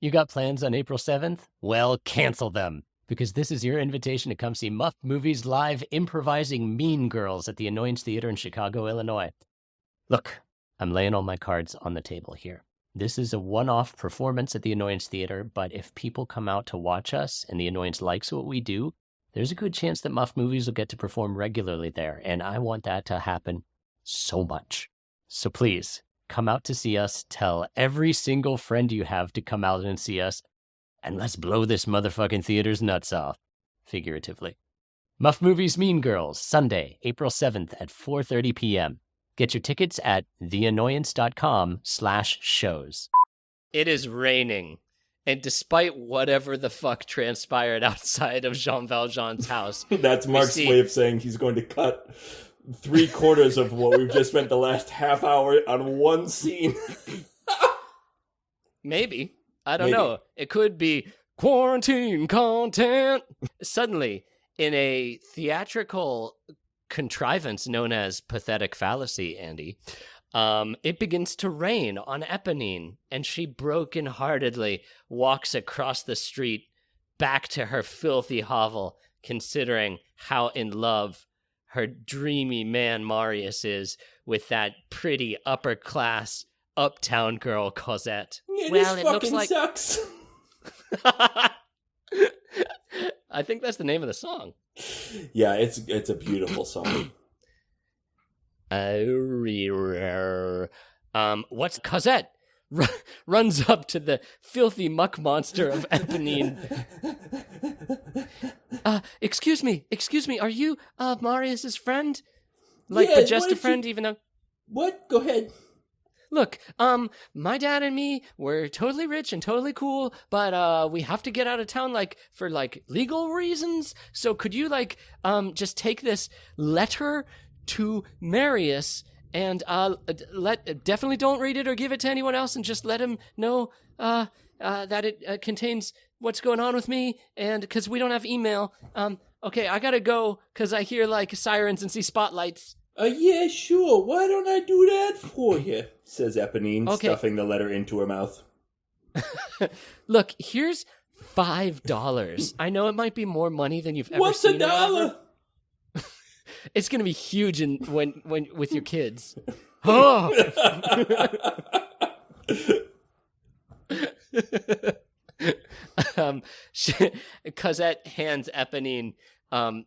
You got plans on April 7th? Well, cancel them, because this is your invitation to come see Muffed Movies live improvising Mean Girls at the Annoyance Theater in Chicago, Illinois. Look, I'm laying all my cards on the table here. This is a one-off performance at the Annoyance Theater, but if people come out to watch us and the Annoyance likes what we do, there's a good chance that Muffed Movies will get to perform regularly there, and I want that to happen so much. So please, come out to see us, tell every single friend you have to come out and see us, and let's blow this motherfucking theater's nuts off, figuratively. Muffed Movies Mean Girls, Sunday, April 7th at 4:30 p.m. Get your tickets at theannoyance.com/shows. It is raining, and despite whatever the fuck transpired outside of Jean Valjean's house... That's Mark's way of saying he's going to cut 3/4 of what we've just spent the last half hour on one scene. Maybe. I don't know. It could be quarantine content. Suddenly, in a theatrical contrivance known as pathetic fallacy, Andy, it begins to rain on Eponine, and she brokenheartedly walks across the street back to her filthy hovel, considering how in love her dreamy man Marius is with that pretty upper-class uptown girl Cosette. Yeah, well, it looks like sucks. I think that's the name of the song. Yeah, it's a beautiful song. What's Cosette? Runs up to the filthy muck monster of Eponine. Excuse me, are you Marius's friend? Like, but just a friend, even though... What? Go ahead. Look, my dad and me, we're totally rich and totally cool, but we have to get out of town, like, for, like, legal reasons. So could you, like, just take this letter to Marius and definitely don't read it or give it to anyone else, and just let him know that it contains what's going on with me, and because we don't have email. Okay, I gotta go because I hear, like, sirens and see spotlights. Yeah, sure. Why don't I do that for you? Says Eponine, stuffing the letter into her mouth. Look, here's $5. I know it might be more money than you've ever What's seen. What's $1? It's gonna be huge when with your kids. Oh! Cosette hands Eponine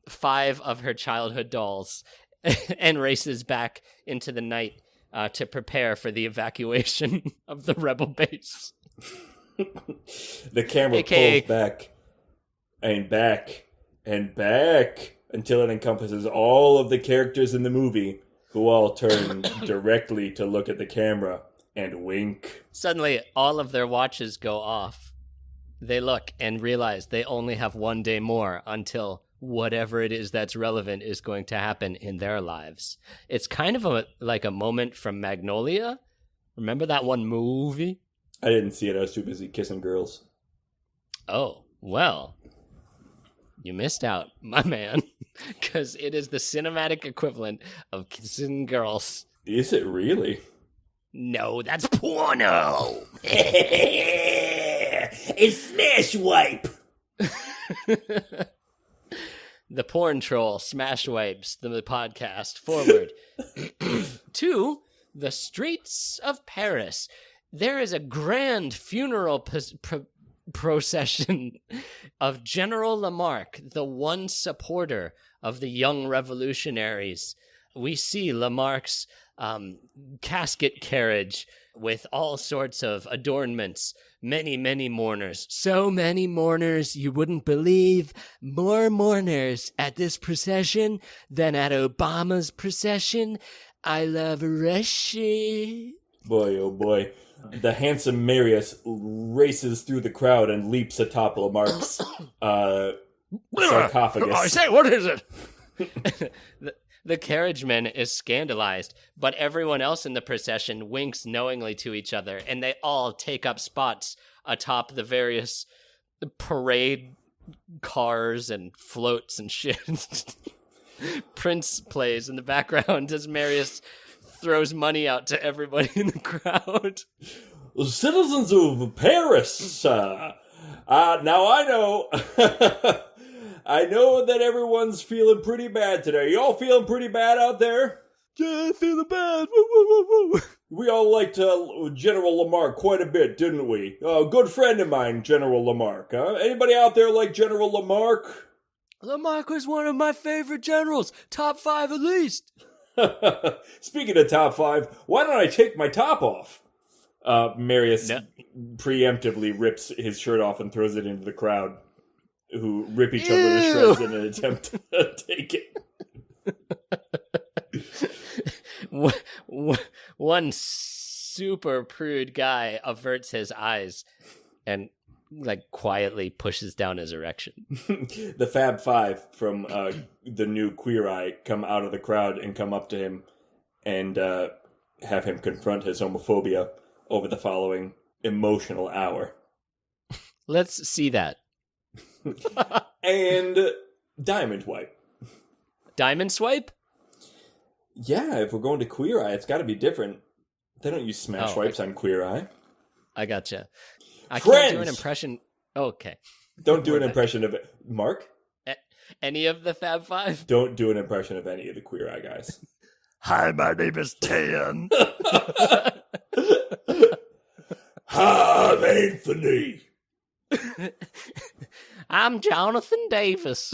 5 of her childhood dolls and races back into the night to prepare for the evacuation of the rebel base. The camera pulls back and back and back until it encompasses all of the characters in the movie, who all turn directly to look at the camera and wink. Suddenly, all of their watches go off. They look and realize they only have one day more until whatever it is that's relevant is going to happen in their lives. It's kind of like a moment from Magnolia. Remember that one movie? I didn't see it. I was too busy kissing girls. Oh, well, you missed out, my man, because it is the cinematic equivalent of kissing girls. Is it really? No, that's porno. It's Smash Wipe. The porn troll Smash Wipes the podcast forward to the streets of Paris. There is a grand funeral procession of General Lamarck, the one supporter of the young revolutionaries. We see Lamarck's casket carriage with all sorts of adornments. Many, many mourners. So many mourners you wouldn't believe. More mourners at this procession than at Obama's procession. I love Russia. Boy, oh boy. The handsome Marius races through the crowd and leaps atop Lamarck's sarcophagus. I say, what is it? The carriageman is scandalized, but everyone else in the procession winks knowingly to each other, and they all take up spots atop the various parade cars and floats and shit. Prince plays in the background as Marius throws money out to everybody in the crowd. citizens of Paris, now I know, I know that everyone's feeling pretty bad today. Y'all feeling pretty bad out there? Yeah, feeling bad. Woo, woo, woo, woo. We all liked General Lamarck quite a bit, didn't we? A good friend of mine, General Lamarck. Huh? Anybody out there like General Lamarck? Lamarck was one of my favorite generals. Top 5 at least. Speaking of top 5, why don't I take my top off? Marius preemptively rips his shirt off and throws it into the crowd, who rip each other to shreds in an attempt to take it. One super prude guy averts his eyes and quietly pushes down his erection. The Fab Five from the new Queer Eye come out of the crowd and come up to him and have him confront his homophobia over the following emotional hour. Let's see that. And Diamond Wipe. Diamond Swipe? Yeah, if we're going to Queer Eye, it's got to be different. They don't use smash wipes on Queer Eye. I gotcha. I Friends! can't do an impression. Okay. Don't do an impression of it. Mark? Any of the Fab Five? Don't do an impression of any of the Queer Eye guys. Hi, my name is Tan. Hi, I'm Anthony. I'm Jonathan Davis.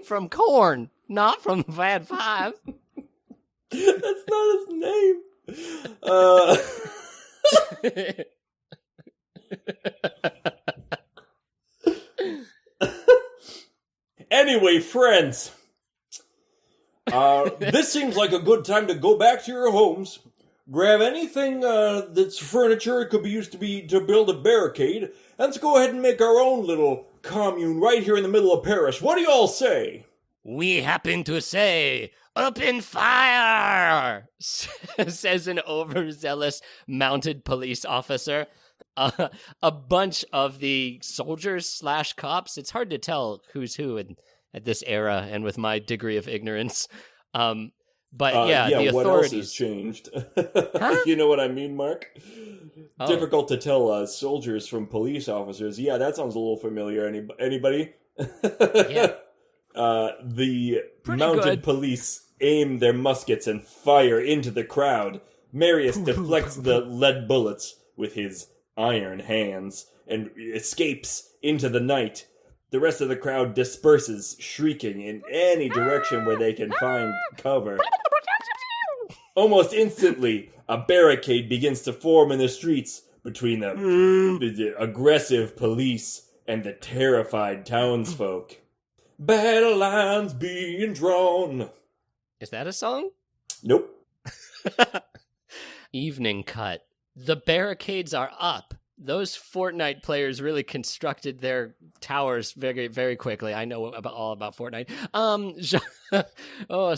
From Korn, not from the Fab Five. That's not his name. Anyway, friends, this seems like a good time to go back to your homes, grab anything that's furniture. It could be used to build a barricade, and let's go ahead and make our own little commune right here in the middle of Paris. What do you all say? We happen to say, "Open fire!" says an overzealous mounted police officer. A bunch of the soldiers / cops. It's hard to tell who's who at this era and with my degree of ignorance. But the authorities. What else has changed? Huh? You know what I mean, Mark? Oh. Difficult to tell soldiers from police officers. Yeah, that sounds a little familiar. Anybody? Yeah. The Pretty mounted good. police aim their muskets and fire into the crowd. Marius deflects the lead bullets with his iron hands and escapes into the night. The rest of the crowd disperses, shrieking in any direction where they can find cover. Almost instantly, a barricade begins to form in the streets between the aggressive police and the terrified townsfolk. Battle lines being drawn. Is that a song? Nope. Evening cut. The barricades are up. Those Fortnite players really constructed their towers very, very quickly. I know all about Fortnite.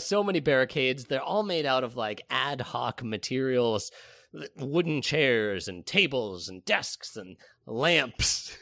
So many barricades. They're all made out of ad hoc materials, wooden chairs and tables and desks and lamps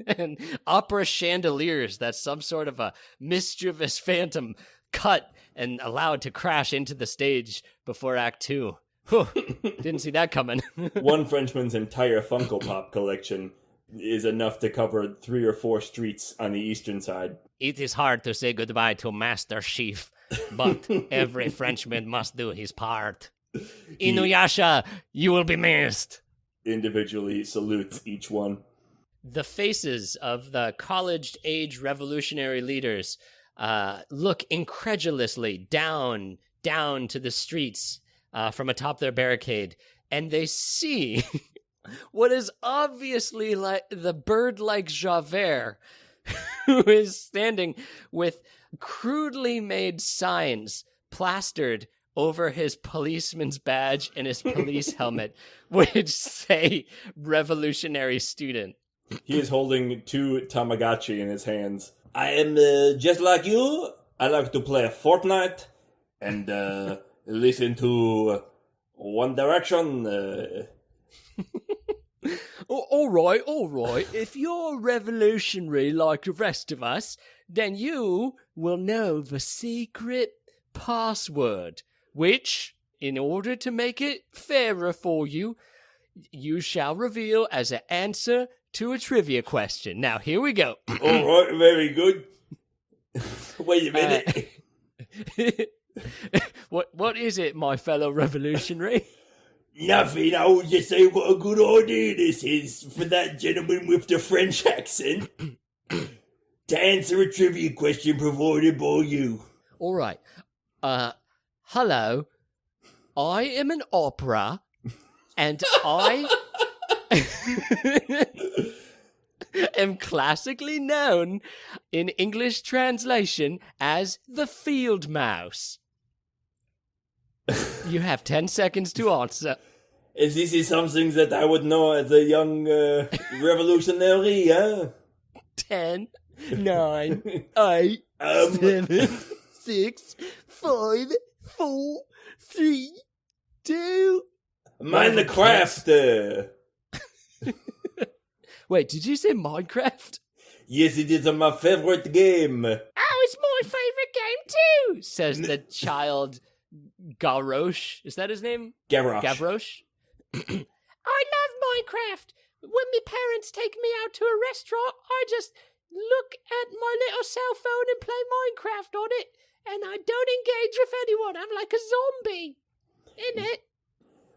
and opera chandeliers that some sort of a mischievous phantom cut and allowed to crash into the stage before Act 2. Whew, didn't see that coming. One Frenchman's entire Funko Pop collection is enough to cover 3 or 4 streets on the eastern side. It is hard to say goodbye to Master Chief, but every Frenchman must do his part. Inuyasha, you will be missed. Individually salutes each one. The faces of the college-age revolutionary leaders look incredulously down to the streets from atop their barricade, and they see what is obviously the bird-like Javert, who is standing with crudely made signs plastered over his policeman's badge and his police helmet, which say revolutionary student. He is holding 2 Tamagotchi in his hands. I am just like you. I like to play Fortnite and listen to One Direction. All right. If you're revolutionary like the rest of us, then you will know the secret password, which in order to make it fairer for you, you shall reveal as an answer to a trivia question. Now, here we go. All right, very good. Wait a minute. What is it, my fellow revolutionary? Nothing. I was just saying what a good idea this is for that gentleman with the French accent to answer a trivia question provided by you. All right. Hello. I am an opera, and I am classically known in English translation as the field mouse. You have 10 seconds to answer. This is something that I would know as a young revolutionary, huh? 10, 9, 8, 7, 6, 5, 4, 3, 2... Minecraft! Wait, did you say Minecraft? Yes, it is my favorite game. Oh, it's my favorite game too, says the child Garrosh. Is that his name? Gavroche. I love Minecraft. When my parents take me out to a restaurant, I just look at my little cell phone and play Minecraft on it, and I don't engage with anyone. I'm like a zombie. Innit?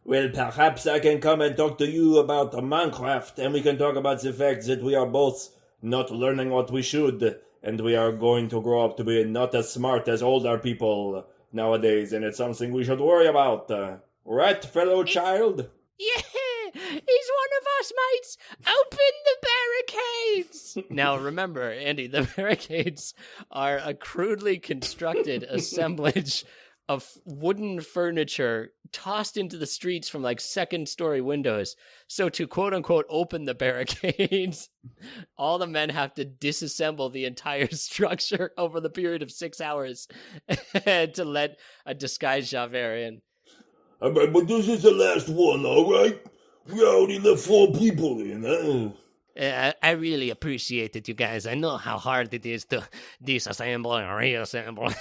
Well, perhaps I can come and talk to you about Minecraft, and we can talk about the fact that we are both not learning what we should, and we are going to grow up to be not as smart as older people nowadays, and it's something we should worry about. Right, fellow child? Yeah, he's one of us, mates. Open the barricades. Now, remember, Andy, the barricades are a crudely constructed assemblage of wooden furniture tossed into the streets from like second-story windows. So to quote-unquote open the barricades, all the men have to disassemble the entire structure over the period of 6 hours to let a disguised Javert in. But this is the last one, all right? We already let 4 people in, huh? I really appreciate it, you guys. I know how hard it is to disassemble and reassemble.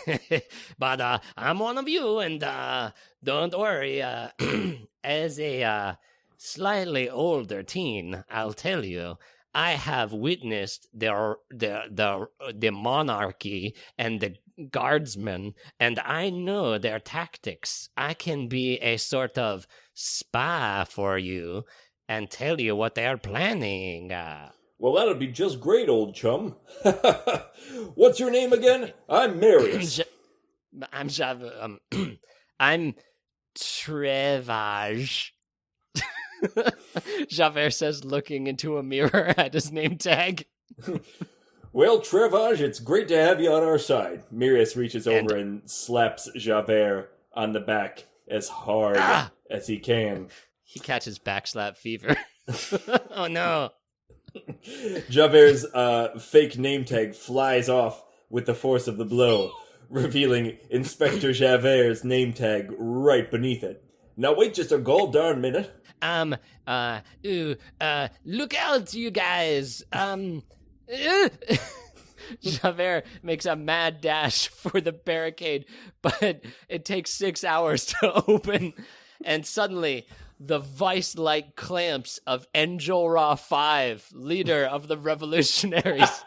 But I'm one of you, and don't worry. As a slightly older teen, I'll tell you, I have witnessed the monarchy and the guardsmen, and I know their tactics. I can be a sort of spy for you and tell you what they're planning. Well, that'll be just great, old chum. What's your name again? I'm Marius. I'm Trevage. Javert says, looking into a mirror at his name tag. Well, Trevage, it's great to have you on our side. Marius reaches over and slaps Javert on the back as hard as he can. He catches backslap fever. Oh, no. Javert's fake name tag flies off with the force of the blow, revealing Inspector Javert's name tag right beneath it. Now wait just a gol darn minute. Look out, you guys. Javert makes a mad dash for the barricade, but it takes 6 hours to open, and suddenly the vice-like clamps of Enjolras 5, leader of the revolutionaries,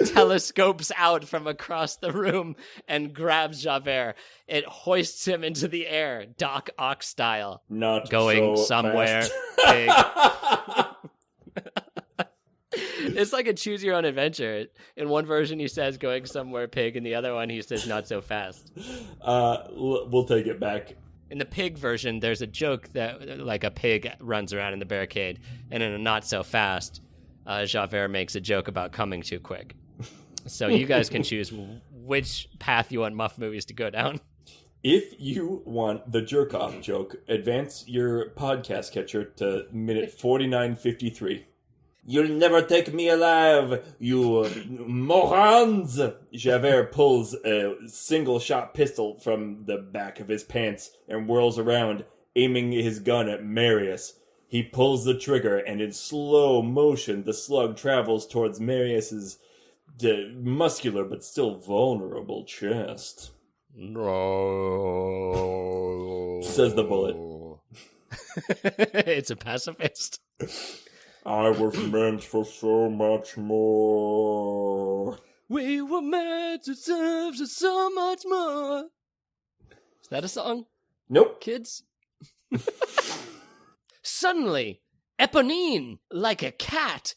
telescopes out from across the room and grabs Javert. It hoists him into the air, Doc Ock style. Not going so somewhere big. It's like a choose your own adventure. In one version he says going somewhere pig, in the other one he says not so fast. We'll take it back. In the pig version, there's a joke that like a pig runs around in the barricade, and in a not so fast, Javert makes a joke about coming too quick. So you guys can choose which path you want Muffed Movies to go down. If you want the jerk-off joke, advance your podcast catcher to minute 49:53. You'll never take me alive, you morons! Javert pulls a single-shot pistol from the back of his pants and whirls around, aiming his gun at Marius. He pulls the trigger, and in slow motion, the slug travels towards Marius's muscular but still vulnerable chest. No. Says the bullet. It's a pacifist. I was meant for so much more. We were meant to serve for so much more. Is that a song? Nope. Kids? Suddenly, Eponine, like a cat,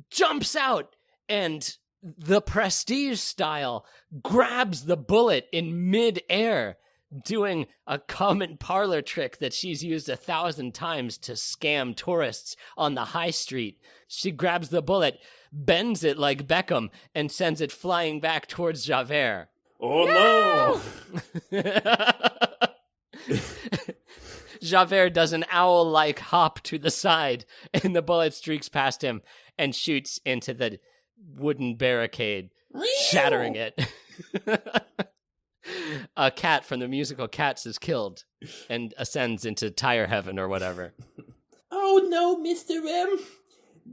jumps out and the Prestige style grabs the bullet in mid-air, doing a common parlor trick that she's used 1,000 times to scam tourists on the high street. She grabs the bullet, bends it like Beckham, and sends it flying back towards Javert. Oh no! Javert does an owl-like hop to the side, and the bullet streaks past him and shoots into the wooden barricade, shattering it. A cat from the musical Cats is killed and ascends into tire heaven or whatever. Oh no, Mr. M.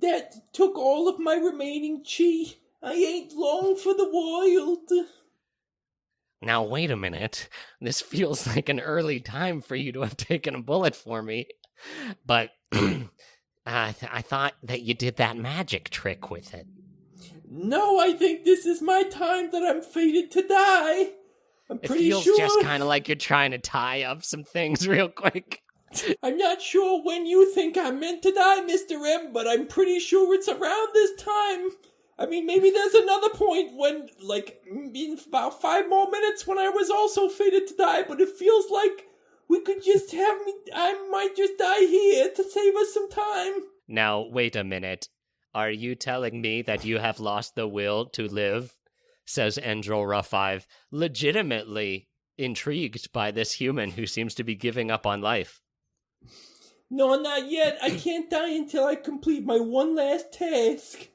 That took all of my remaining chi. I ain't long for the wild. Now, wait a minute. This feels like an early time for you to have taken a bullet for me. But I thought that you did that magic trick with it. No, I think this is my time that I'm fated to die. I'm pretty sure. It feels just kind of like you're trying to tie up some things real quick. I'm not sure when you think I'm meant to die, Mr. M, but I'm pretty sure it's around this time. I mean, maybe there's another point when, like, in about 5 more minutes when I was also fated to die, but it feels like we could just I might just die here to save us some time. Now, wait a minute. Are you telling me that you have lost the will to live? Says Endrol Ruffive, legitimately intrigued by this human who seems to be giving up on life. No, not yet. I can't die until I complete my one last task.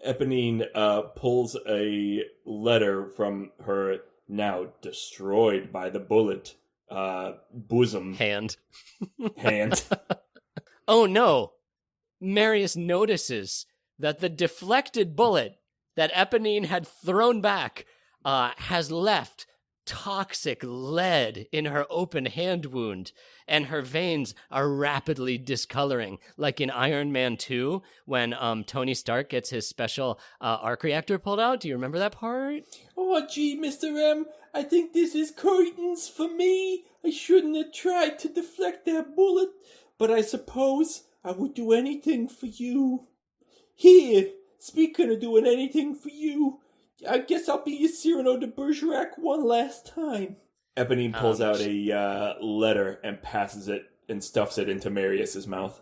Eponine pulls a letter from her now destroyed by the bullet bosom. Hand. Oh no! Marius notices that the deflected bullet that Eponine had thrown back has left toxic lead in her open hand wound, and her veins are rapidly discoloring, like in Iron Man 2 when Tony Stark gets his special arc reactor pulled out. Do you remember that part? Oh, gee, Mr. M, I think this is curtains for me. I shouldn't have tried to deflect that bullet, but I suppose I would do anything for you. Here, speaking of doing anything for you, I guess I'll be your Cyrano de Bergerac one last time. Eponine pulls out a letter and passes it and stuffs it into Marius's mouth.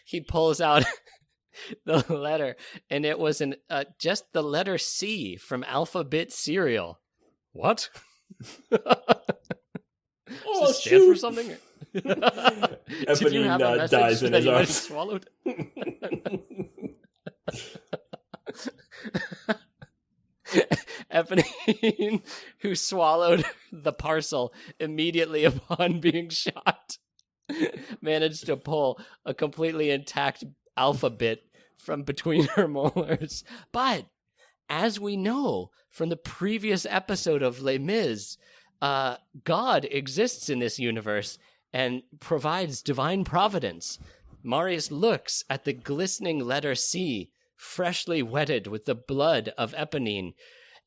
He pulls out the letter, and it was just the letter C from Alphabet Cereal. What? Oh, does it stand for something? Eponine dies in his arms. Swallowed? Eponine, who swallowed the parcel immediately upon being shot, managed to pull a completely intact alphabet from between her molars. But, as we know from the previous episode of Les Mis, God exists in this universe and provides divine providence. Marius looks at the glistening letter C, freshly wetted with the blood of Eponine,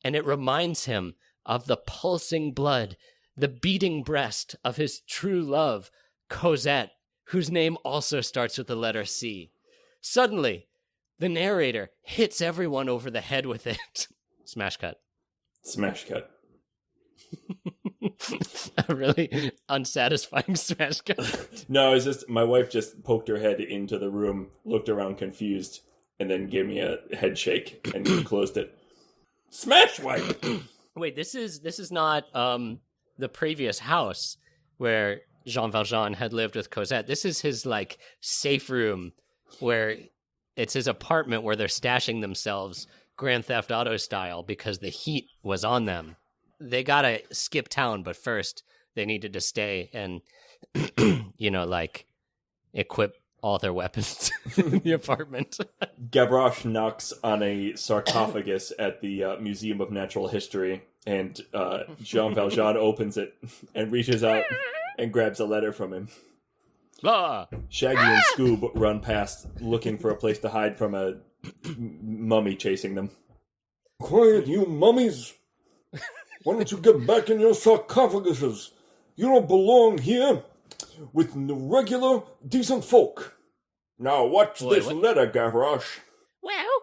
and it reminds him of the pulsing blood, the beating breast of his true love, Cosette, whose name also starts with the letter C. Suddenly, the narrator hits everyone over the head with it. Smash cut. Smash cut. A really unsatisfying smash cut. No, it's just my wife just poked her head into the room, looked around confused, and then gave me a head shake and closed it. Smash wipe. Wait, this is not the previous house where Jean Valjean had lived with Cosette. This is his like safe room where it's his apartment where they're stashing themselves Grand Theft Auto style because the heat was on them. They gotta skip town, but first they needed to stay and, like, equip all their weapons in the apartment. Gavroche knocks on a sarcophagus at the Museum of Natural History, and Jean Valjean opens it and reaches out and grabs a letter from him. Ah! Shaggy and Scoob run past, looking for a place to hide from a mummy chasing them. Quiet, you mummies! Why don't you get back in your sarcophaguses? You don't belong here with the regular, decent folk. Now, what's this letter, Gavroche? Well,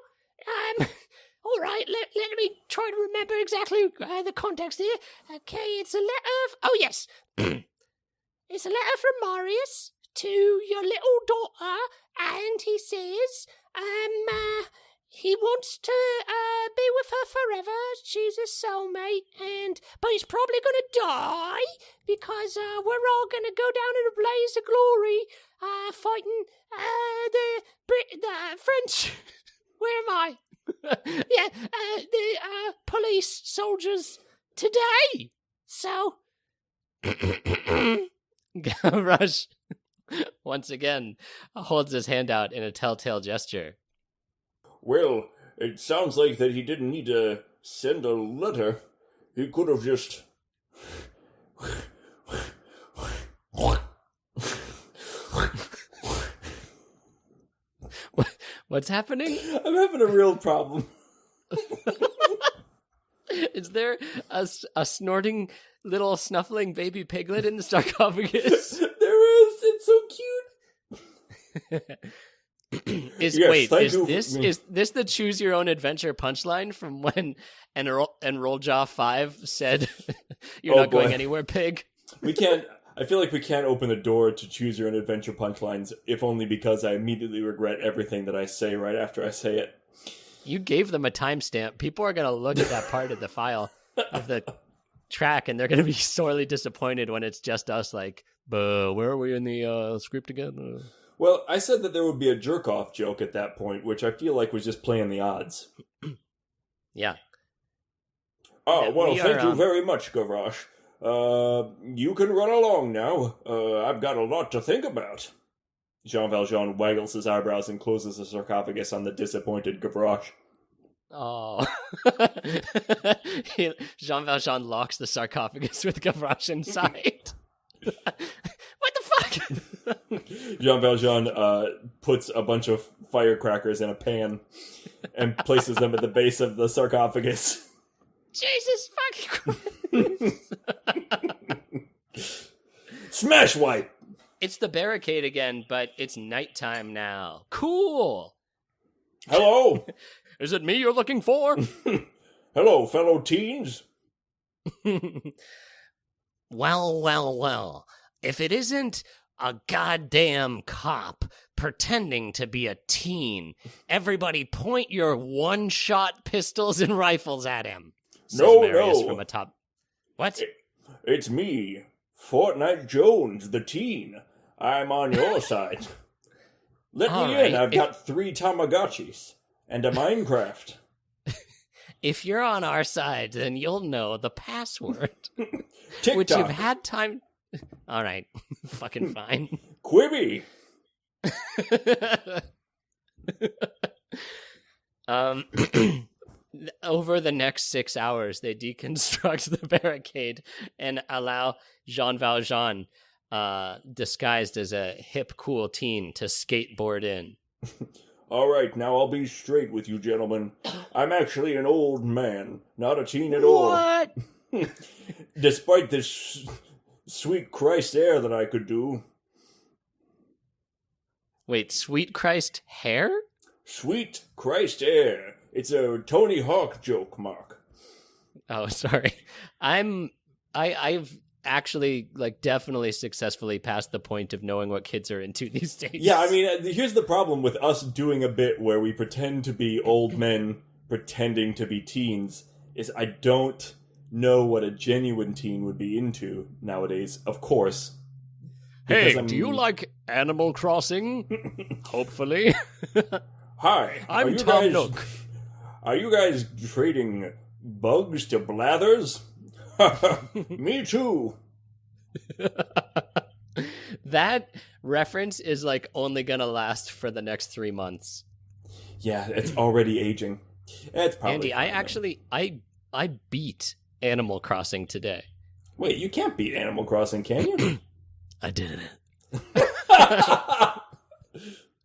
all right, let me try to remember exactly the context here. Okay, it's a letter oh, yes. It's a letter from Marius to your little daughter, and he says, he wants to be with her forever. She's a soulmate, but he's probably going to die because we're all going to go down in a blaze of glory fighting the French. Where am I? The police soldiers today. So, Gavroche once again holds his hand out in a telltale gesture. Well, it sounds like that he didn't need to send a letter. He could have just... What's happening? I'm having a real problem. Is there a snorting little snuffling baby piglet in the sarcophagus? There is. It's so cute. Is this the choose your own adventure punchline from when Enroll Jaw 5 said you're not going anywhere, pig? We can't. I feel like we can't open the door to choose your own adventure punchlines, if only because I immediately regret everything that I say right after I say it. You gave them a timestamp. People are going to look at that part of the file of the track, and they're going to be sorely disappointed when it's just us like, where are we in the script again? Well, I said that there would be a jerk-off joke at that point, which I feel like was just playing the odds. Yeah. Oh, well, thank you very much, Gavroche. You can run along now. I've got a lot to think about. Jean Valjean waggles his eyebrows and closes the sarcophagus on the disappointed Gavroche. Oh. Jean Valjean locks the sarcophagus with Gavroche inside. What the fuck? Jean Valjean puts a bunch of firecrackers in a pan and places them at the base of the sarcophagus. Jesus fucking Christ. Smash wipe! It's the barricade again, but it's nighttime now. Cool! Hello? Is it me you're looking for? Hello, fellow teens. Well. If it isn't a goddamn cop pretending to be a teen, everybody point your one-shot pistols and rifles at him. No. From atop. What? It's me, Fortnite Jones, the teen. I'm on your side. Let me in. I've got 3 Tamagotchis and a Minecraft. If you're on our side, then you'll know the password. TikTok. Which you've had time... All right. Fucking fine. Quibi. Over the next 6 hours, they deconstruct the barricade and allow Jean Valjean, disguised as a hip, cool teen, to skateboard in. All right, now I'll be straight with you, gentlemen. I'm actually an old man, not a teen at all. What? Despite this sweet Christ air that I could do. Wait, sweet Christ hair? Sweet Christ air. It's a Tony Hawk joke, Mark. Oh, sorry. I've actually definitely successfully passed the point of knowing what kids are into these days. Yeah, I mean, here's the problem with us doing a bit where we pretend to be old men pretending to be teens, is I don't know what a genuine teen would be into nowadays, of course. Hey, do you like Animal Crossing? Hopefully. Hi, I'm Tom Nook. Are you guys trading bugs to blathers? Me too. That reference is like only gonna last for the next 3 months. Yeah, it's already aging. It's probably Andy, I beat Animal Crossing today. Wait, you can't beat Animal Crossing, can you? I did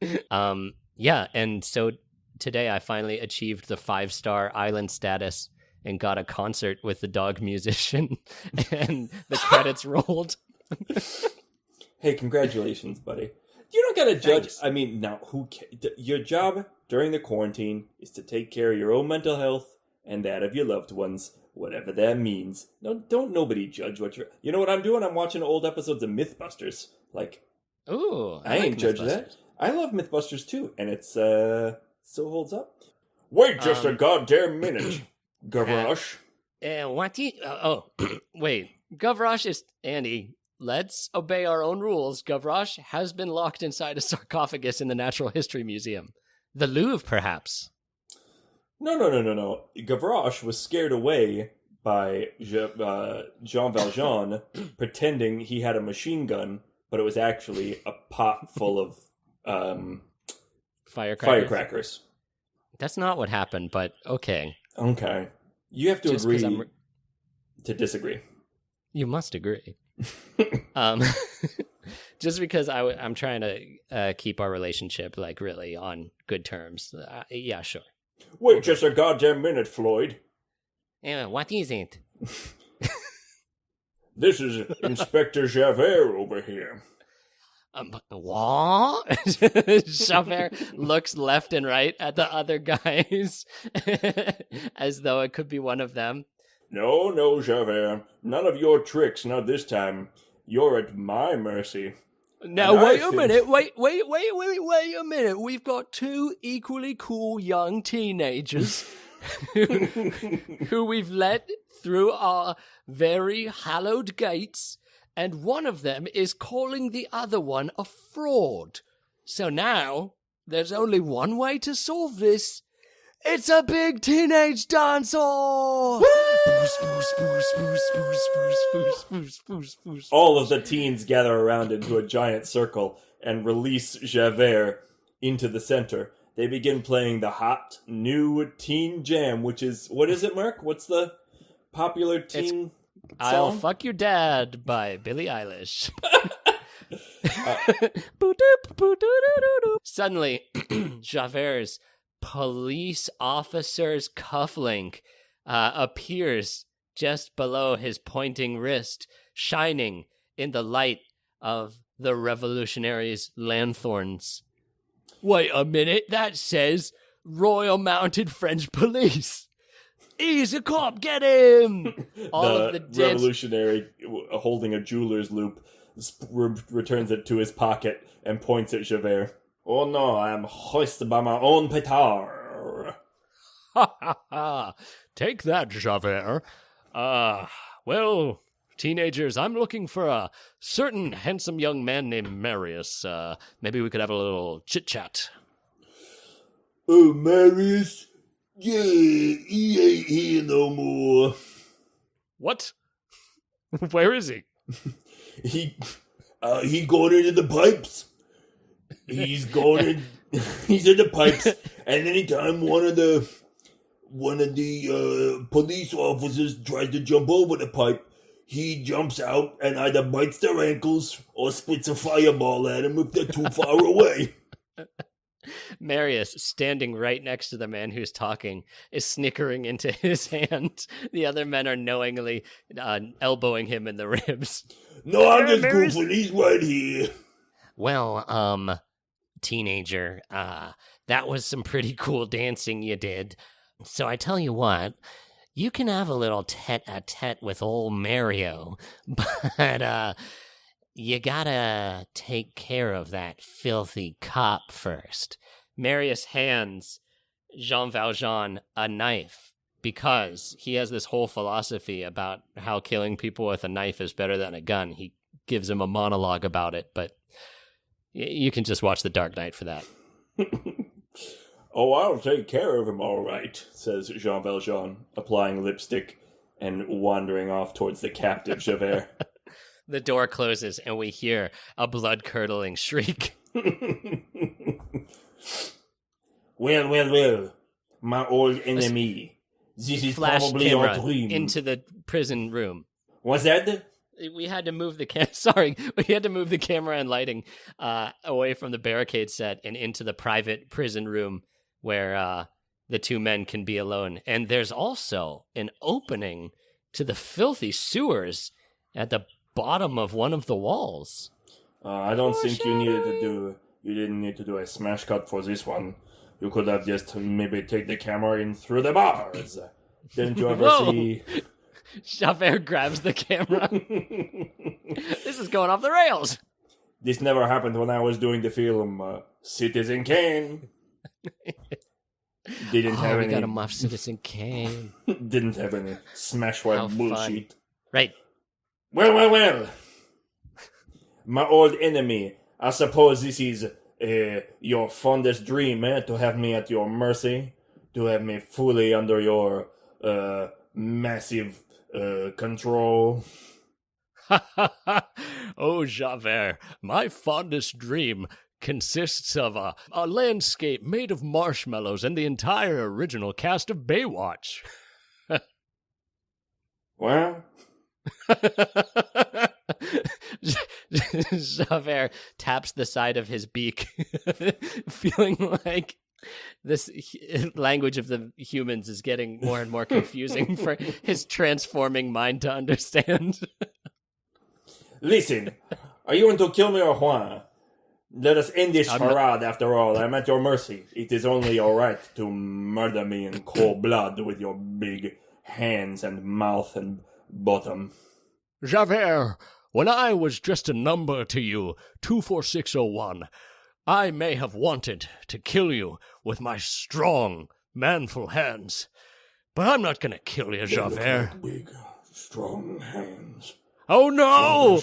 it. Yeah, and so today I finally achieved the 5-star island status and got a concert with the dog musician, and the credits rolled. Hey, congratulations, buddy. You don't gotta judge. Thanks. I mean, now, your job during the quarantine is to take care of your own mental health and that of your loved ones, whatever that means. No, don't nobody judge what you're... You know what I'm doing? I'm watching old episodes of Mythbusters. Like, ooh, I ain't judge that. I love Mythbusters too, and it's, still holds up. Wait just a goddamn minute, Gavroche. What do you... wait. Gavroche is... Andy, let's obey our own rules. Gavroche has been locked inside a sarcophagus in the Natural History Museum. The Louvre, perhaps. No. Gavroche was scared away by Jean Valjean pretending he had a machine gun, but it was actually a pot full of firecrackers. That's not what happened, but okay. Okay. You have to agree to disagree. You must agree. Just because I'm trying to keep our relationship like really on good terms. Yeah, sure. Wait just a goddamn minute, Floyd. What is it? This is Inspector Javert over here. What? Javert looks left and right at the other guys as though it could be one of them. No, Javert. None of your tricks, not this time. You're at my mercy. Now, wait a minute. Wait a minute. We've got 2 equally cool young teenagers who we've let through our very hallowed gates, and one of them is calling the other one a fraud. So now, there's only one way to solve this. It's a big teenage dance-off! All of the teens gather around into a giant circle and release Javert into the center. They begin playing the hot new teen jam, which is... What is it, Mark? What's the popular teen song? I'll Fuck Your Dad by Billie Eilish. Suddenly, Javert's police officer's cufflink appears just below his pointing wrist, shining in the light of the revolutionaries' lanthorns. Wait a minute, that says Royal Mounted French Police. He's a cop, get him! All of the revolutionary holding a jeweler's loop returns it to his pocket and points at Javert. Oh no, I am hoisted by my own petard. Ha ha ha. Take that, Javert. Well, teenagers, I'm looking for a certain handsome young man named Marius. Maybe we could have a little chit-chat. Oh, Marius? Yeah, he ain't here no more. What? Where is he? He gone into the pipes. He's going in. He's in the pipes, and anytime one of the police officers tries to jump over the pipe, he jumps out and either bites their ankles or spits a fireball at him if they're too far away. Marius, standing right next to the man who's talking, is snickering into his hand. The other men are knowingly elbowing him in the ribs. No, I'm just goofing. He's right here. Well, teenager, that was some pretty cool dancing you did. So I tell you what, you can have a little tete-a-tete with old Mario, but you gotta take care of that filthy cop first. Marius hands Jean Valjean a knife because he has this whole philosophy about how killing people with a knife is better than a gun. He gives him a monologue about it, but you can just watch The Dark Knight for that. Oh, I'll take care of him all right, says Jean Valjean, applying lipstick and wandering off towards the captive Javert. The door closes, and we hear a blood-curdling shriek. Well, my old enemy. This is probably your dream. Into the prison room. What's that? We had to move the camera and lighting away from the barricade set and into the private prison room where the two men can be alone. And there's also an opening to the filthy sewers at the bottom of one of the walls. I don't think you didn't need to do a smash cut for this one. You could have just maybe take the camera in through the bars. Didn't you ever see... Javert grabs the camera. This is going off the rails. This never happened when I was doing the film Citizen Kane. Didn't have any... we got a muff Citizen Kane. Didn't have any smash web bullshit. Fun. Right. Well. My old enemy. I suppose this is your fondest dream, to have me at your mercy, to have me fully under your massive control. Oh, Javert, my fondest dream consists of a landscape made of marshmallows and the entire original cast of Baywatch. Well... Javert taps the side of his beak, feeling like this language of the humans is getting more and more confusing for his transforming mind to understand. Listen, are you going to kill me or what? Let us end this charade after all. I'm at your mercy. It is only your right to murder me in cold blood with your big hands and mouth and bottom. Javert, when I was just a number to you, 24601, I may have wanted to kill you with my strong, manful hands. But I'm not going to kill you, Javert. Like big, strong hands. Oh, no!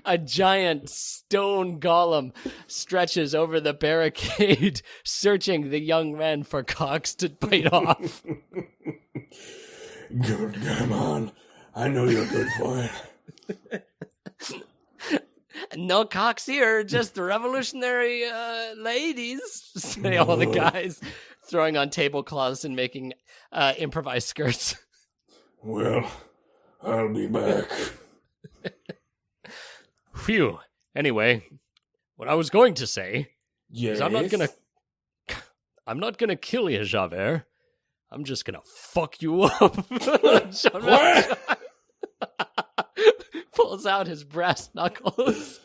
A giant stone golem stretches over the barricade, searching the young man for cocks to bite off. Good, come on. I know you're good for it. No cocks here, just the revolutionary ladies, say all the guys, throwing on tablecloths and making improvised skirts. Well, I'll be back. Phew. Anyway, what I was going to say is I'm not gonna kill you, Javert. I'm just gonna fuck you up. What? Pulls out his brass knuckles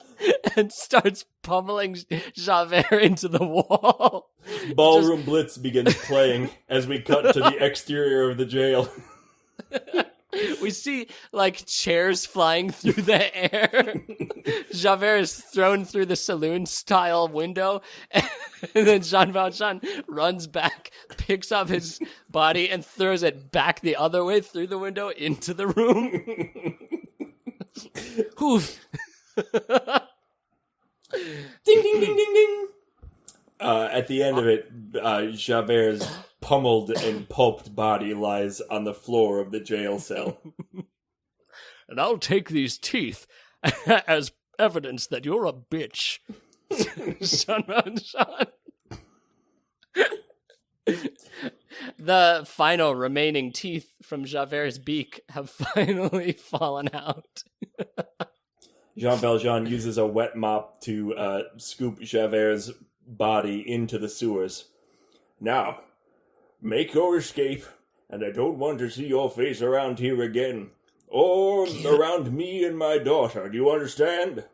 and starts pummeling Javert into the wall. Ballroom Blitz begins playing as we cut to the exterior of the jail. We see, like, chairs flying through the air. Javert is thrown through the saloon-style window, and then Jean Valjean runs back, picks up his body, and throws it back the other way through the window into the room. Hoof. Ding, ding, ding, ding, ding. At the end of it, Javert's pummeled and pulped body lies on the floor of the jail cell. And I'll take these teeth as evidence that you're a bitch. Jean Valjean. The final remaining teeth from Javert's beak have finally fallen out. Jean Valjean uses a wet mop to scoop Javert's body into the sewers. Now, make your escape, and I don't want to see your face around here again. Or around me and my daughter, do you understand?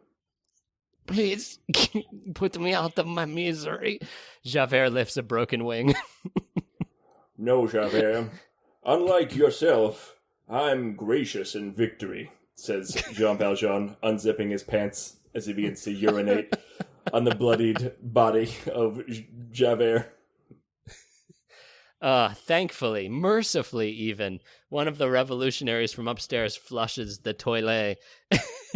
Please, put me out of my misery. Javert lifts a broken wing. No, Javert. Unlike yourself, I'm gracious in victory, says Jean Valjean, unzipping his pants as he begins to urinate on the bloodied body of Javert. Thankfully, mercifully even, one of the revolutionaries from upstairs flushes the toilet,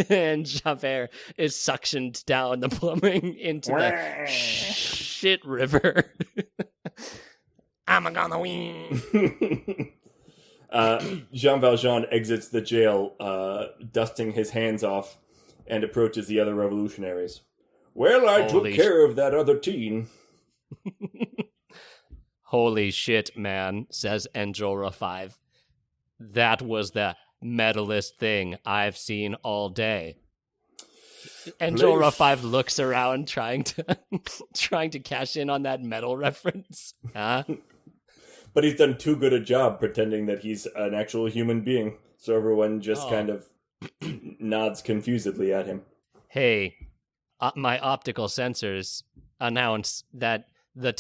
and Javert is suctioned down the plumbing into the shit river. I'm gonna win. Jean Valjean exits the jail, dusting his hands off, and approaches the other revolutionaries. Well, I took care of that other teen. Holy shit, man, says Enjolra 5. That was the metalist thing I've seen all day. Enjolra 5 looks around trying to cash in on that metal reference. Huh? But he's done too good a job pretending that he's an actual human being, so everyone just kind of nods confusedly at him. Hey, my optical sensors announce that the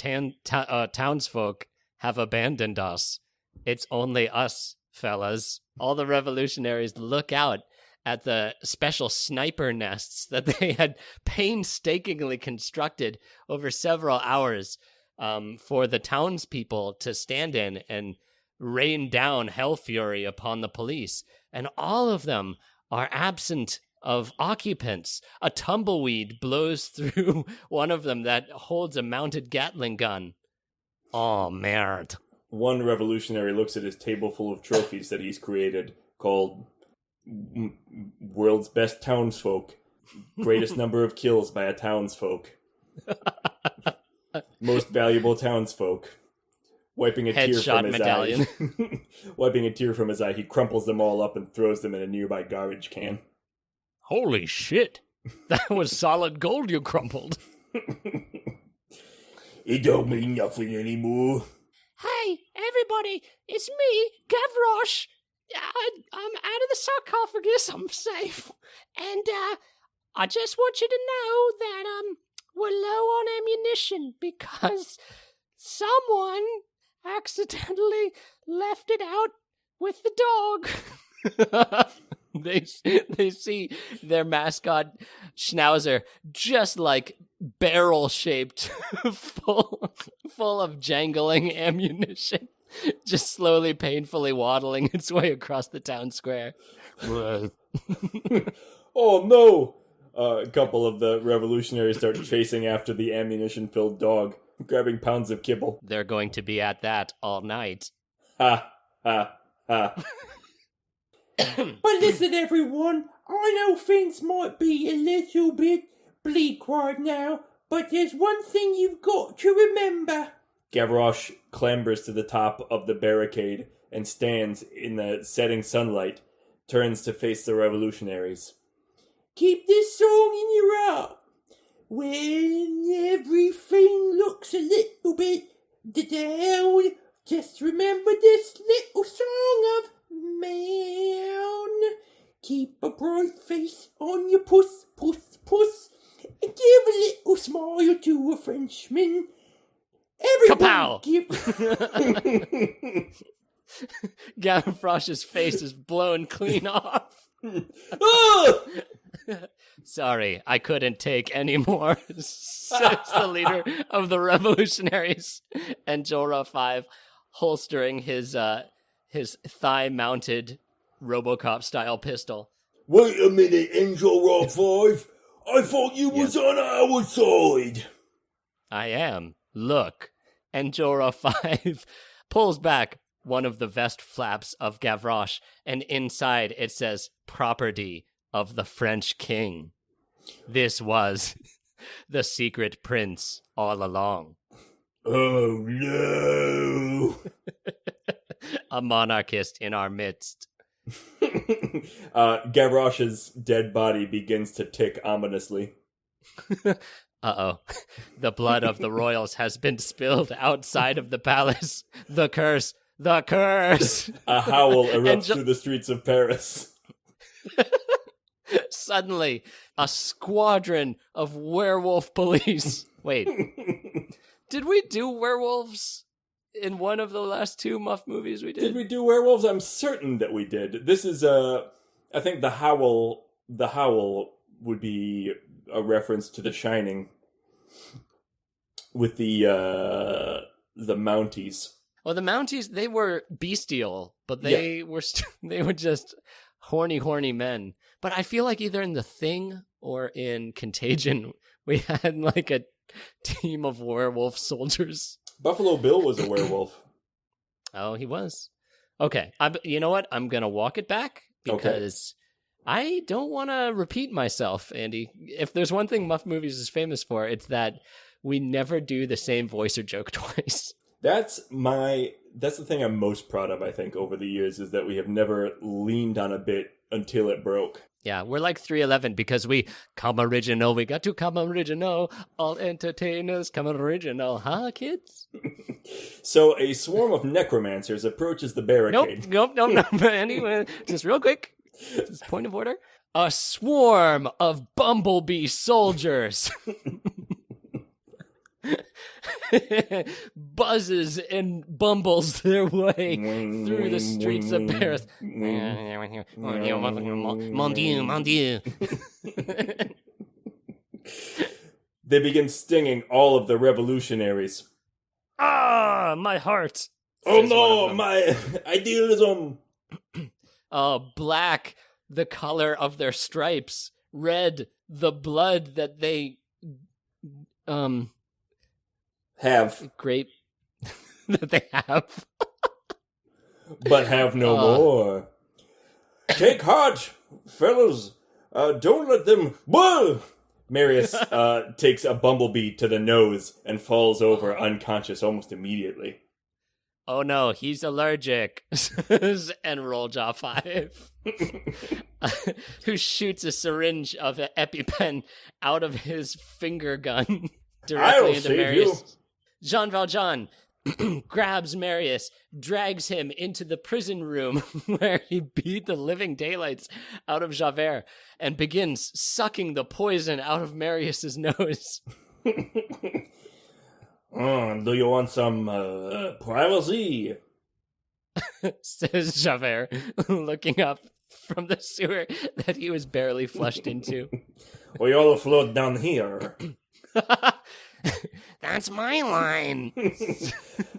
townsfolk have abandoned us. It's only us, fellas. All the revolutionaries look out at the special sniper nests that they had painstakingly constructed over several hours for the townspeople to stand in and rain down hell fury upon the police. And all of them are absent of occupants. A tumbleweed blows through one of them that holds a mounted Gatling gun. Oh, merde. One revolutionary looks at his table full of trophies that he's created, called World's Best Townsfolk. Greatest number of kills by a townsfolk. Most valuable townsfolk. Wiping a tear from his eye. Wiping a tear from his eye, he crumples them all up and throws them in a nearby garbage can. Holy shit. That was solid gold you crumpled. It don't mean nothing anymore. Hey, everybody, it's me, Gavroche. I'm out of the sarcophagus, I'm safe. And I just want you to know that we're low on ammunition because someone accidentally left it out with the dog. They see their mascot Schnauzer just like barrel-shaped, full of jangling ammunition, just slowly, painfully waddling its way across the town square. Oh no! A couple of the revolutionaries start chasing after the ammunition-filled dog, grabbing pounds of kibble. They're going to be at that all night. Ha, ha, ha. But listen, everyone, I know things might be a little bit bleak right now, but there's one thing you've got to remember. Gavroche clambers to the top of the barricade and stands in the setting sunlight, turns to face the revolutionaries. Keep this song in your heart. When everything looks a little bit down, just remember this little song of man. Keep a bright face on your puss, puss, puss, and give a little smile to a Frenchman. Everyone give... Gavroche's face is blown clean off. Sorry, I couldn't take any more, says the leader of the revolutionaries. And Enjolra 5 holstering his thigh-mounted RoboCop-style pistol. Wait a minute, Enjolra 5. I thought you was on our side. I am. Look. Enjolra 5 pulls back one of the vest flaps of Gavroche, and inside it says, "Property of the French king." This was the secret prince all along. Oh no! A monarchist in our midst. Gavroche's dead body begins to tick ominously. Uh-oh. The blood of the royals has been spilled outside of the palace. The curse! The curse! A howl erupts through the streets of Paris. Suddenly, a squadron of werewolf police. Wait. Did we do werewolves in one of the last two Muffed movies we did? Did we do werewolves? I'm certain that we did. This is, I think the howl would be a reference to The Shining with the Mounties. Well, the Mounties, they were bestial, but they were just horny men. But I feel like either in The Thing or in Contagion, we had like a team of werewolf soldiers. Buffalo Bill was a werewolf. Oh, he was. Okay, you know what? I'm going to walk it back because I don't want to repeat myself, Andy. If there's one thing Muffed Movies is famous for, it's that we never do the same voice or joke twice. That's the thing I'm most proud of, I think, over the years, is that we have never leaned on a bit until it broke. Yeah, we're like 311 because we come original. We got to come original. All entertainers come original, huh, kids? So a swarm of necromancers approaches the barricade. Nope. Anyway, just real quick, just point of order. A swarm of bumblebee soldiers buzzes and bumbles their way through the streets of Paris. Mon Dieu. They begin stinging all of the revolutionaries. Ah, my heart. Oh no, my idealism. Black, the color of their stripes. Red, the blood that they have. Grape that they have. But have no more. Take heart, fellas. Don't let them... Whoa! Marius takes a bumblebee to the nose and falls over unconscious almost immediately. Oh no, he's allergic, says Enrolljaw 5, who shoots a syringe of an EpiPen out of his finger gun directly into Marius. Jean Valjean grabs Marius, drags him into the prison room where he beat the living daylights out of Javert and begins sucking the poison out of Marius's nose. Do you want some privacy? Says Javert, looking up from the sewer that he was barely flushed into. We all float down here. That's my line.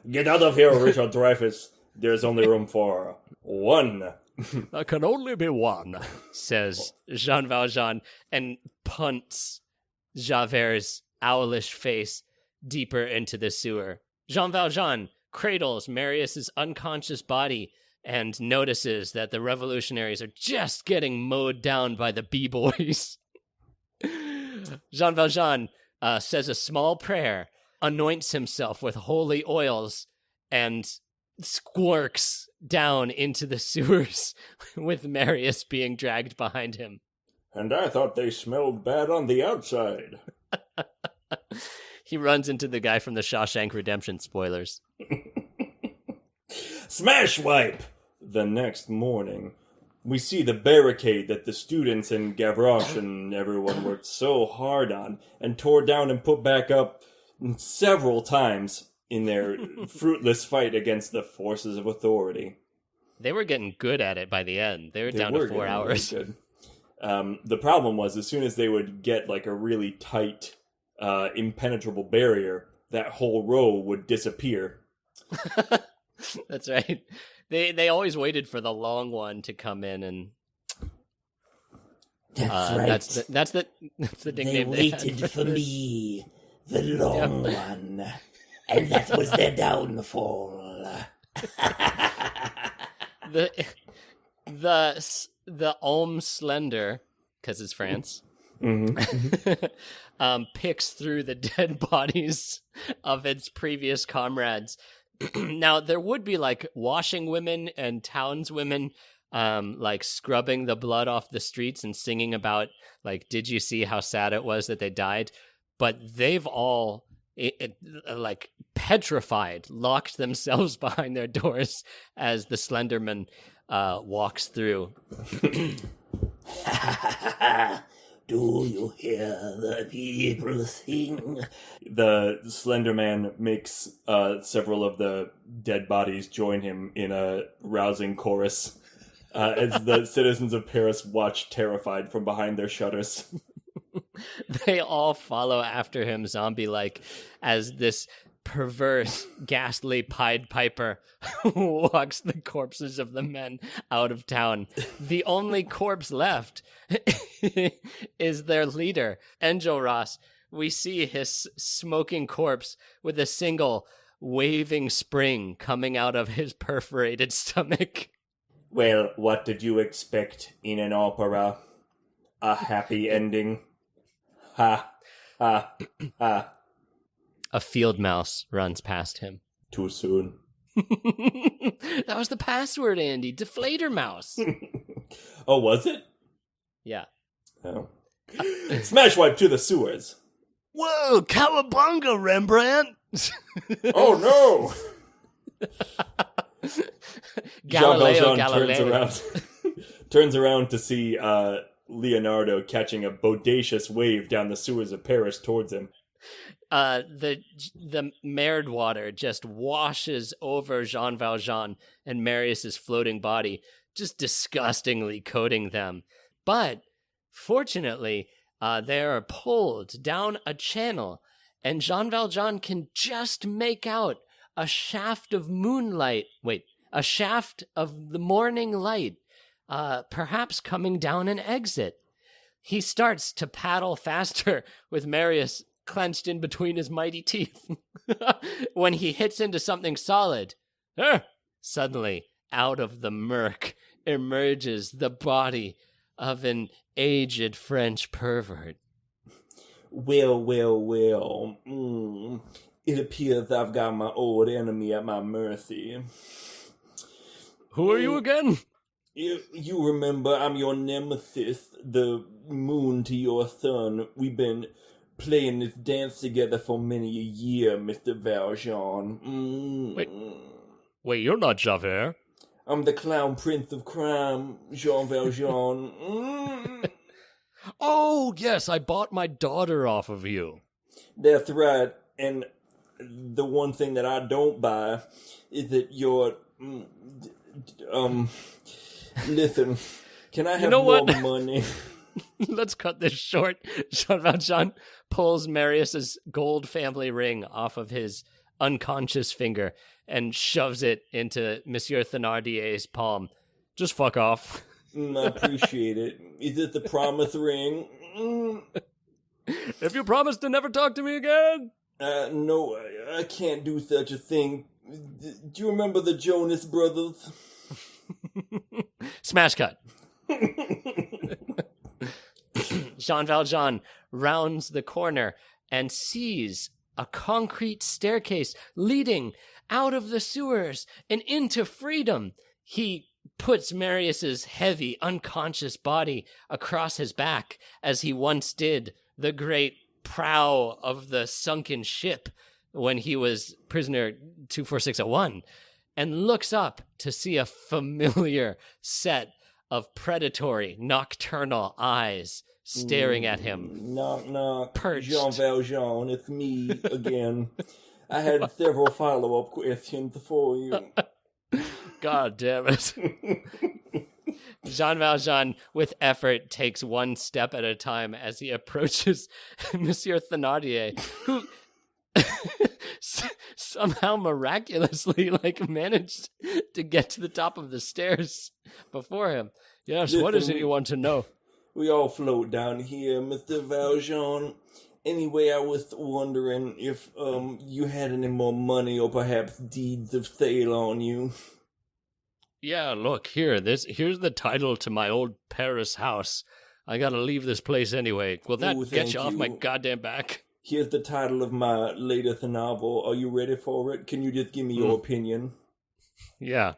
Get out of here, Richard Dreyfuss. There's only room for one. There can only be one, says Jean Valjean, and punts Javert's owlish face deeper into the sewer. Jean Valjean cradles Marius's unconscious body and notices that the revolutionaries are just getting mowed down by the B-boys. Jean Valjean says a small prayer, anoints himself with holy oils, and squirks down into the sewers with Marius being dragged behind him. And I thought they smelled bad on the outside. He runs into the guy from the Shawshank Redemption, spoilers. Smash wipe! The next morning, we see the barricade that the students and Gavroche and everyone worked so hard on and tore down and put back up several times in their fruitless fight against the forces of authority. They were getting good at it by the end. They were down to 4 hours. Really good. The problem was, as soon as they would get like a really tight, impenetrable barrier, that whole row would disappear. That's right. They always waited for the long one to come in, and that's right. That's the nickname they waited for me, the long one, and that was their downfall. the Homme Slender, because it's France, picks through the dead bodies of its previous comrades. Now, there would be, like, washing women and townswomen, like, scrubbing the blood off the streets and singing about, like, did you see how sad it was that they died? But they've all, like, petrified, locked themselves behind their doors as the Slenderman walks through. Do you hear the people sing? The Slender Man makes several of the dead bodies join him in a rousing chorus as the citizens of Paris watch terrified from behind their shutters. They all follow after him zombie-like as this perverse, ghastly Pied Piper walks the corpses of the men out of town. The only corpse left is their leader, Enjolras. We see his smoking corpse with a single waving spring coming out of his perforated stomach. Well, what did you expect in an opera? A happy ending? Ha, ha, ha. A field mouse runs past him. Too soon. That was the password, Andy. Deflator mouse. Oh, was it? Yeah. Oh. Smash wipe to the sewers. Whoa, cowabunga, Rembrandt. Oh, no. Galileo turns around to see Leonardo catching a bodacious wave down the sewers of Paris towards him. The Merd water just washes over Jean Valjean and Marius's floating body, just disgustingly coating them. But fortunately, they are pulled down a channel, and Jean Valjean can just make out a shaft of moonlight. Wait, a shaft of the morning light, perhaps coming down an exit. He starts to paddle faster with Marius clenched in between his mighty teeth. When he hits into something solid, suddenly, out of the murk, emerges the body of an aged French pervert. Well. It appears I've got my old enemy at my mercy. Who are you again? You remember I'm your nemesis, the moon to your sun. We've been playing this dance together for many a year, Mr. Valjean. Wait, you're not Javert. I'm the clown prince of crime, Jean Valjean. Oh, yes, I bought my daughter off of you. That's right, and the one thing that I don't buy is that you're... listen, can I have more money? Let's cut this short. Jean Valjean pulls Marius's gold family ring off of his unconscious finger and shoves it into Monsieur Thénardier's palm. Just fuck off. I appreciate it. Is it the promise ring? If you promise to never talk to me again. No, I can't do such a thing. Do you remember the Jonas Brothers? Smash cut. Jean Valjean rounds the corner and sees a concrete staircase leading out of the sewers and into freedom. He puts Marius's heavy, unconscious body across his back as he once did the great prow of the sunken ship when he was prisoner 24601, and looks up to see a familiar set of predatory, nocturnal eyes staring at him. Knock, knock. Perched. Jean Valjean, it's me again. I had several follow-up questions for you. God damn it. Jean Valjean, with effort, takes one step at a time as he approaches Monsieur Thénardier, who somehow miraculously managed to get to the top of the stairs before him. Yes, listen, what is it you want to know? We all float down here, Mr. Valjean. Anyway, I was wondering if you had any more money or perhaps deeds of sale on you. Yeah, look, here's the title to my old Paris house. I gotta leave this place anyway. Will that get you off my goddamn back? Here's the title of my latest novel. Are you ready for it? Can you just give me your opinion? Yeah.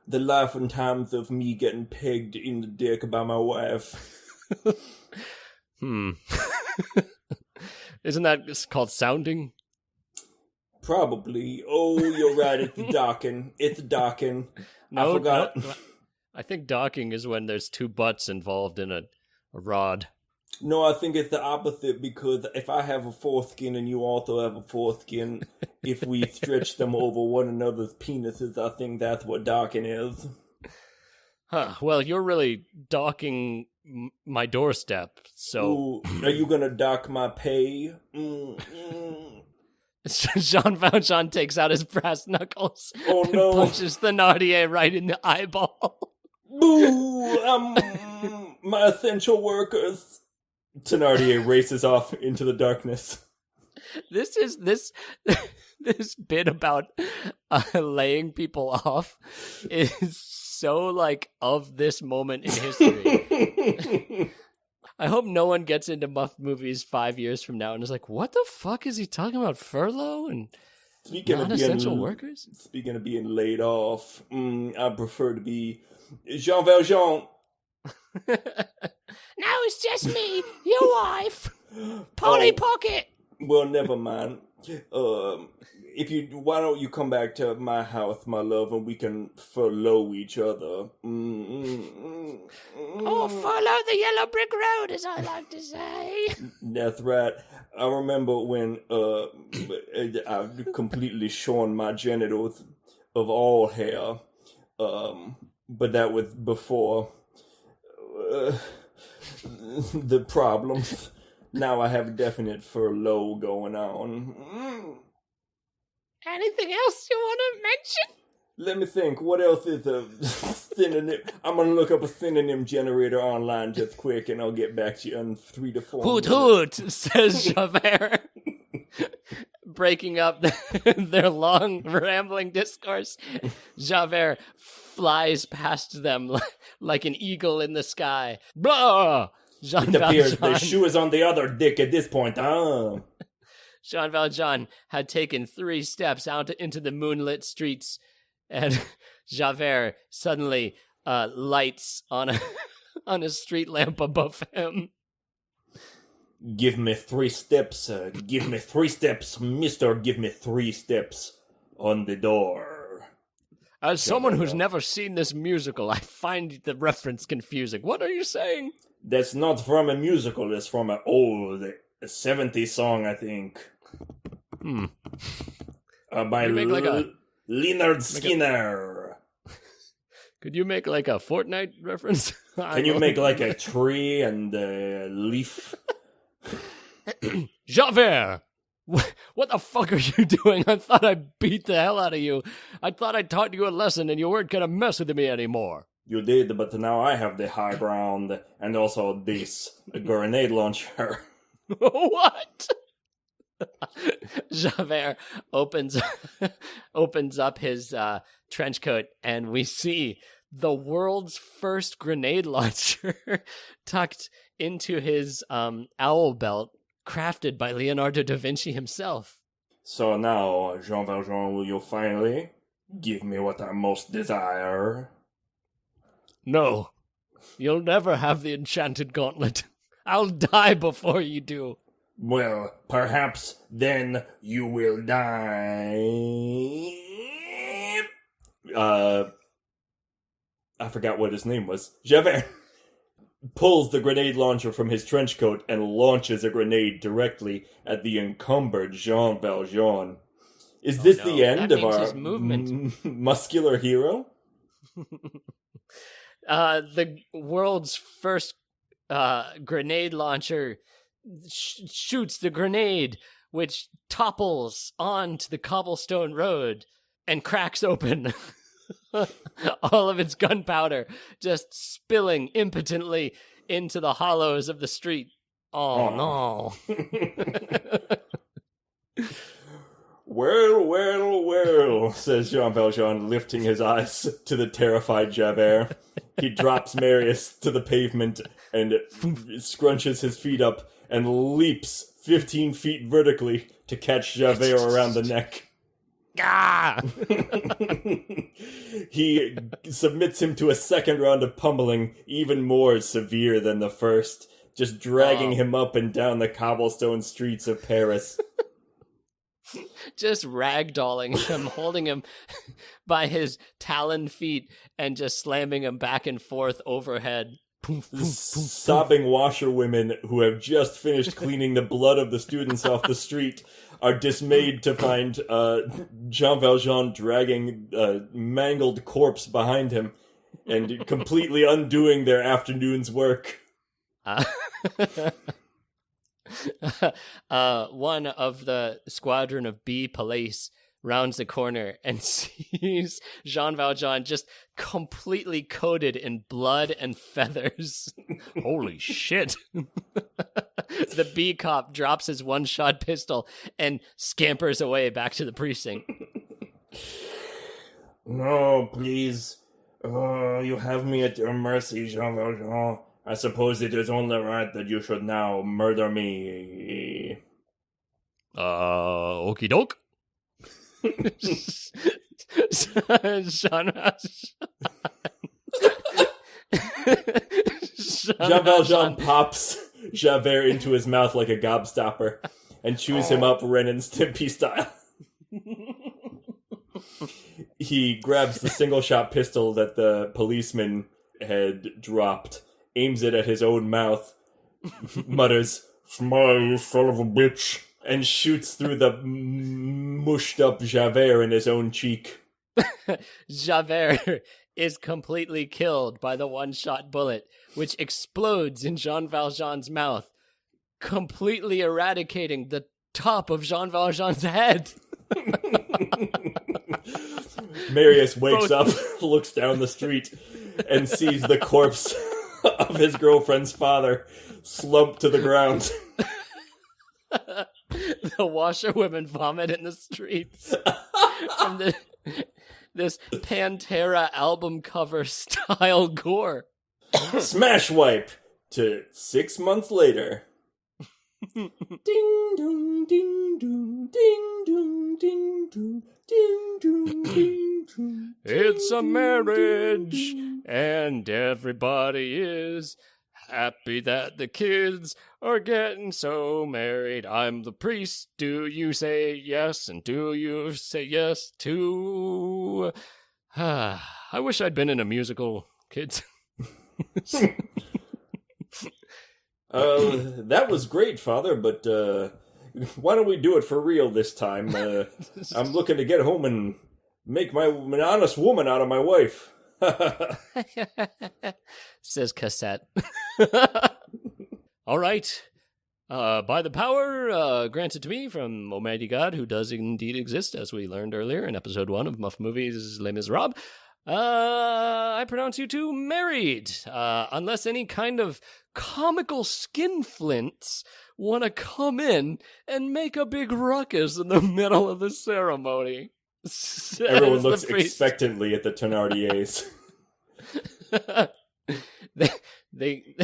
The life and times of me getting pegged in the dick by my wife. Isn't that called sounding? Probably. Oh, you're right. It's docking. It's docking. No, I forgot. No. I think docking is when there's two butts involved in a rod. No, I think it's the opposite, because if I have a foreskin and you also have a foreskin, if we stretch them over one another's penises, I think that's what docking is. Huh. Well, you're really docking my doorstep, so... Ooh, are you gonna dock my pay? Jean Valjean takes out his brass knuckles and punches Thénardier right in the eyeball. Boo! My essential workers. Thénardier races off into the darkness. This this bit about laying people off is so like of this moment in history. I hope no one gets into Muffed Movies 5 years from now and is like, what the fuck is he talking about? Furlough and non-essential workers? Speaking of being laid off, I prefer to be Jean Valjean. Now it's just me, your wife, Polly Pocket. Well, never mind. Why don't you come back to my house, my love, and we can furlough each other. Oh, furlough the yellow brick road, as I like to say. That's right. I remember when I completely shorn my genitals of all hair, but that was before the problems. Now I have a definite furlough going on. Anything else you want to mention? Let me think. What else is a synonym? I'm going to look up a synonym generator online just quick, and I'll get back to you in 3 to 4 Hoot minutes. hoot, says Javert, breaking up their long, rambling discourse. Javert flies past them like an eagle in the sky. Blah! It appears the shoe is on the other dick at this point. Jean Valjean had taken 3 steps out into the moonlit streets, and Javert suddenly lights on a street lamp above him. Give me 3 steps. Give me 3 steps, mister. Give me 3 steps on the door. As someone who's never seen this musical, I find the reference confusing. What are you saying? That's not from a musical. It's from an old 70s song, I think. By Leonard Skinner. Could you make like a Fortnite reference? Can you make like a tree and a leaf? Javert! What the fuck are you doing? I thought I beat the hell out of you. I thought I taught you a lesson and you weren't gonna mess with me anymore. You did, but now I have the high ground and also this grenade launcher. What? Javert opens up his trench coat, and we see the world's first grenade launcher tucked into his owl belt, crafted by Leonardo da Vinci himself. So now, Jean Valjean, will you finally give me what I most desire? No, you'll never have the enchanted gauntlet. I'll die before you do. Well, perhaps then you will die. I forgot what his name was. Javert pulls the grenade launcher from his trench coat and launches a grenade directly at the encumbered Jean Valjean. Is this the end of our muscular hero? The world's first grenade launcher shoots the grenade, which topples onto the cobblestone road and cracks open. All of its gunpowder just spilling impotently into the hollows of the street. Oh no. Well, says Jean Valjean, lifting his eyes to the terrified Javert. He drops Marius to the pavement and scrunches his feet up and leaps 15 feet vertically to catch Javert around the neck. Ah! He submits him to a second round of pummeling, even more severe than the first, just dragging him up and down the cobblestone streets of Paris. Just ragdolling him, holding him by his taloned feet and just slamming him back and forth overhead. Sobbing washerwomen who have just finished cleaning the blood of the students off the street are dismayed to find Jean Valjean dragging a mangled corpse behind him and completely undoing their afternoon's work. One of the squadron of B police rounds the corner and sees Jean Valjean just completely coated in blood and feathers. Holy shit. The B cop drops his one-shot pistol and scampers away back to the precinct. No, please. You have me at your mercy, Jean Valjean. I suppose it is only right that you should now murder me. Okie doke. Jean Valjean pops Javert into his mouth like a gobstopper and chews him up Ren and Stimpy style. He grabs the single-shot pistol that the policeman had dropped, aims it at his own mouth, mutters, "Smile, you son of a bitch," and shoots through the mushed-up Javert in his own cheek. Javert is completely killed by the one-shot bullet, which explodes in Jean Valjean's mouth, completely eradicating the top of Jean Valjean's head. Marius wakes up, looks down the street, and sees the corpse of his girlfriend's father slumped to the ground. The washerwomen vomit in the streets from this Pantera album cover style gore. Smash wipe to 6 months later. Ding dong, ding dong, ding dong, ding dong, ding dong, ding dong. It's a marriage, and everybody is happy that the kids are getting so married. I'm the priest. Do you say yes? And do you say yes too? I wish I'd been in a musical, kids. That was great, Father, but why don't we do it for real this time? I'm looking to get home and make an honest woman out of my wife. Says Cassette. All right. By the power granted to me from Almighty God, who does indeed exist, as we learned earlier in episode 1 of Muffed Movies, Les Miserables, I pronounce you two married, unless any kind of comical skinflints want to come in and make a big ruckus in the middle of the ceremony. Everyone looks expectantly at the Thénardiers. They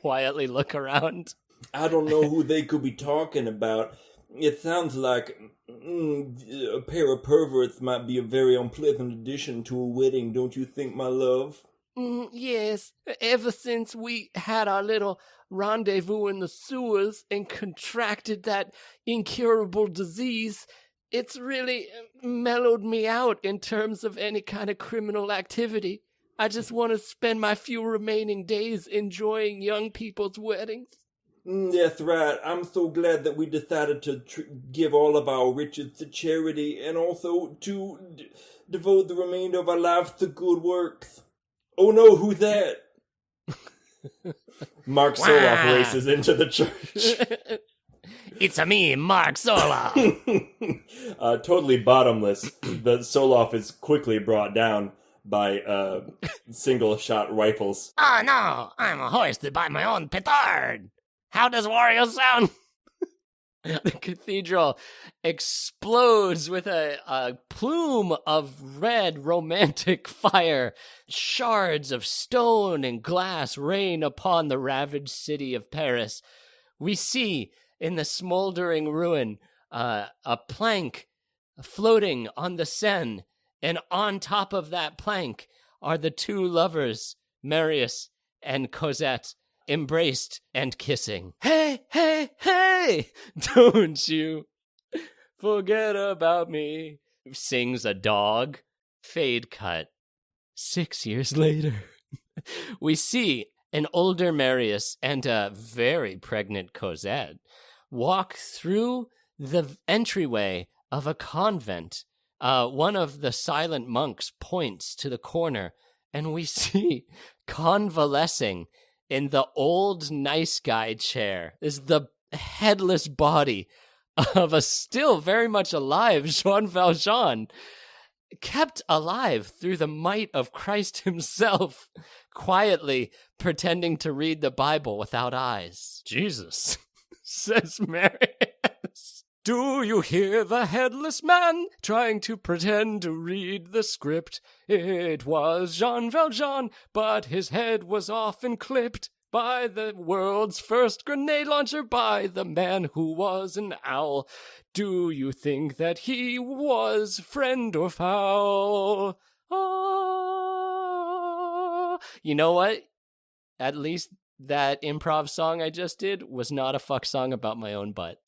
quietly look around. I don't know who they could be talking about. It sounds like a pair of perverts might be a very unpleasant addition to a wedding, don't you think, my love? Yes. Ever since we had our little rendezvous in the sewers and contracted that incurable disease, it's really mellowed me out in terms of any kind of criminal activity. I just want to spend my few remaining days enjoying young people's weddings. That's right. I'm so glad that we decided to give all of our riches to charity and also to devote the remainder of our lives to good works. Oh no, who's that? Mark Soloff races into the church. It's a me, Mark Soloff. Totally bottomless. The Soloff is quickly brought down by single-shot rifles. Oh no, I'm hoisted by my own petard. How does Wario sound? The cathedral explodes with a plume of red romantic fire. Shards of stone and glass rain upon the ravaged city of Paris. We see in the smoldering ruin a plank floating on the Seine, and on top of that plank are the two lovers, Marius and Cosette, embraced and kissing. Hey, hey, hey! Don't you forget about me, sings a dog. Fade cut. 6 years later, we see an older Marius and a very pregnant Cosette walk through the entryway of a convent. One of the silent monks points to the corner, and we see convalescing in the old nice guy chair is the headless body of a still very much alive Jean Valjean, kept alive through the might of Christ himself, quietly pretending to read the Bible without eyes. Jesus, says Marius. Do you hear the headless man trying to pretend to read the script? It was Jean Valjean, but his head was often clipped by the world's first grenade launcher, by the man who was an owl. Do you think that he was friend or foul? Ah. You know what? At least that improv song I just did was not a fuck song about my own butt.